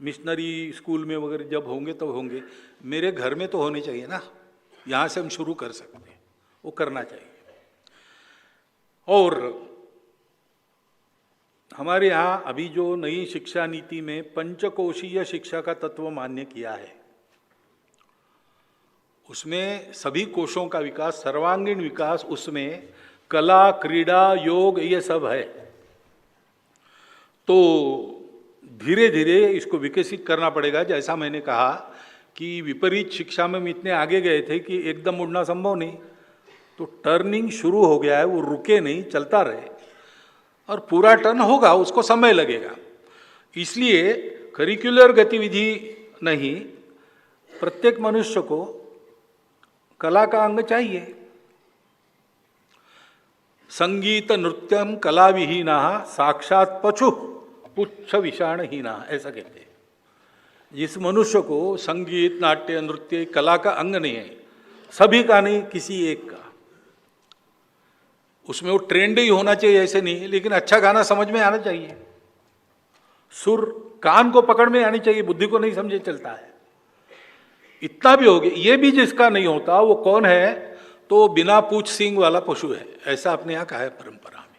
Missionary school में वगैरह जब होंगे तब होंगे, मेरे घर में तो होने चाहिए ना, यहाँ से हम शुरू कर सकते हैं, वो करना चाहिए। और हमारे यहाँ अभी जो नई शिक्षा नीति में पंचकोशीय शिक्षा का तत्व मान्य किया है, उसमें सभी कोशों का विकास, सर्वांगीण विकास, उसमें कला, क्रीड़ा, योग, ये सब है। तो धीरे धीरे इसको विकसित करना पड़ेगा। जैसा मैंने कहा कि विपरीत शिक्षा में हम इतने आगे गए थे कि एकदम उड़ना संभव नहीं, तो टर्निंग शुरू हो गया है, वो रुके नहीं, चलता रहे, और पूरा टर्न होगा, उसको समय लगेगा। इसलिए करिकुलर गतिविधि नहीं, प्रत्येक मनुष्य को कला का अंग चाहिए। संगीत नृत्यम कला विहीना साक्षात पशु पुच्छ विषाणहीना, ऐसा कहते हैं। जिस मनुष्य को संगीत, नाट्य, नृत्य, कला का अंग नहीं है, सभी का नहीं, किसी एक का, उसमें वो ट्रेंड ही होना चाहिए ऐसे नहीं, लेकिन अच्छा गाना समझ में आना चाहिए, सुर कान को पकड़ में आनी चाहिए, बुद्धि को नहीं समझे चलता है। इतना भी हो गया। ये भी जिसका नहीं होता वो कौन है? तो बिना पूछ सींग वाला पशु है, ऐसा अपने यहाँ कहा है परंपरा में।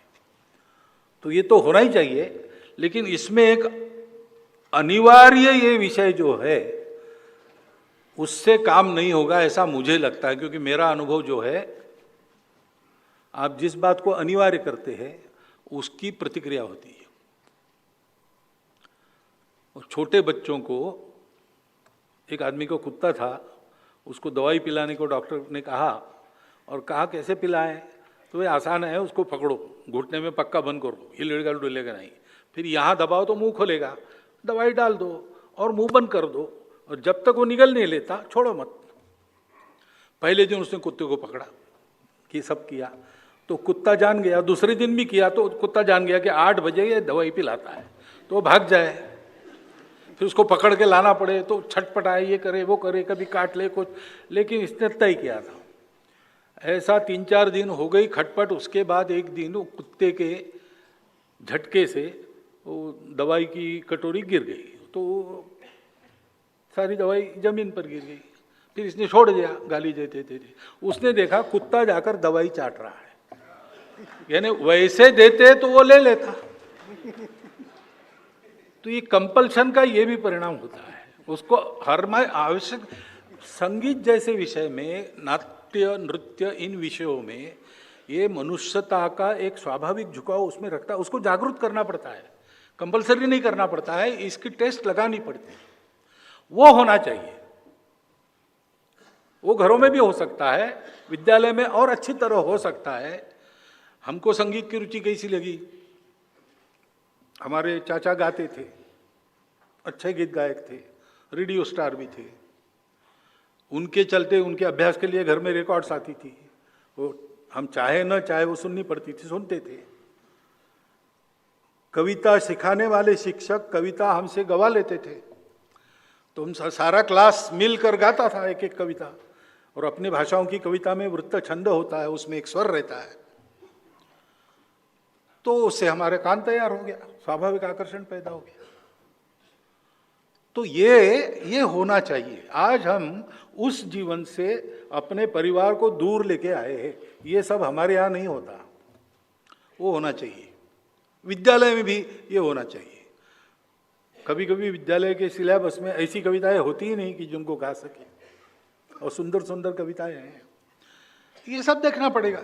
तो ये तो होना ही चाहिए, लेकिन इसमें एक अनिवार्य ये विषय जो है उससे काम नहीं होगा, ऐसा मुझे लगता है। क्योंकि मेरा अनुभव जो है, आप जिस बात को अनिवार्य करते हैं उसकी प्रतिक्रिया होती है। और छोटे बच्चों को, एक आदमी को कुत्ता था, उसको दवाई पिलाने को डॉक्टर ने कहा, और कहा कैसे पिलाएं? तो ये आसान है, उसको पकड़ो, घुटने में पक्का बंद करो, हिलेगा डुलेगा नहीं, फिर यहाँ दबाओ तो मुंह खोलेगा, दवाई डाल दो और मुंह बंद कर दो, और जब तक वो निगल नहीं लेता छोड़ो मत। पहले दिन उसने कुत्ते को पकड़ा, कि सब किया तो कुत्ता जान गया, दूसरे दिन भी किया तो कुत्ता जान गया कि 8 बजे ये दवाई पिलाता है, तो वो भाग जाए। फिर उसको पकड़ के लाना पड़े तो छटपटाए, ये करे वो करे, कभी काट ले कुछ, लेकिन इसने तय किया था। ऐसा 3-4 दिन हो गई खटपट। उसके बाद एक दिन वो कुत्ते के झटके से वो दवाई की कटोरी गिर गई, तो सारी दवाई जमीन पर गिर गई। फिर इसने छोड़ दिया गाली देते देते। उसने देखा कुत्ता जाकर दवाई चाट रहा है, यानी वैसे देते तो वो ले लेता। तो ये कंपल्शन का ये भी परिणाम होता है, उसको हर में आवश्यक। संगीत जैसे विषय में, नाट्य, नृत्य, इन विषयों में ये मनुष्यता का एक स्वाभाविक झुकाव उसमें रखता है, उसको जागरूक करना पड़ता है, कंपल्सरी नहीं करना पड़ता है, इसकी टेस्ट लगानी पड़ती है, वो होना चाहिए। वो घरों में भी हो सकता है, विद्यालय में और अच्छी तरह हो सकता है। हमको संगीत की रुचि कैसी लगी? हमारे चाचा गाते थे, अच्छे गीत गायक थे, रेडियो स्टार भी थे। उनके चलते, उनके अभ्यास के लिए घर में रिकॉर्ड्स आती थी, वो हम चाहे न चाहे वो सुननी पड़ती थी, सुनते थे। कविता सिखाने वाले शिक्षक कविता हमसे गवा लेते थे, तो हम सारा क्लास मिलकर गाता था एक एक कविता। और अपने भाषाओं की कविता में वृत्त छंद होता है, उसमें एक स्वर रहता है, तो उससे हमारे कान तैयार हो गया, स्वाभाविक आकर्षण पैदा हो गया। तो ये होना चाहिए। आज हम उस जीवन से अपने परिवार को दूर लेके आए हैं, ये सब हमारे यहाँ नहीं होता, वो होना चाहिए। विद्यालय में भी ये होना चाहिए। कभी कभी विद्यालय के सिलेबस में ऐसी कविताएं होती ही नहीं कि जिनको गा सके, और सुंदर सुंदर कविताएं हैं, ये सब देखना पड़ेगा।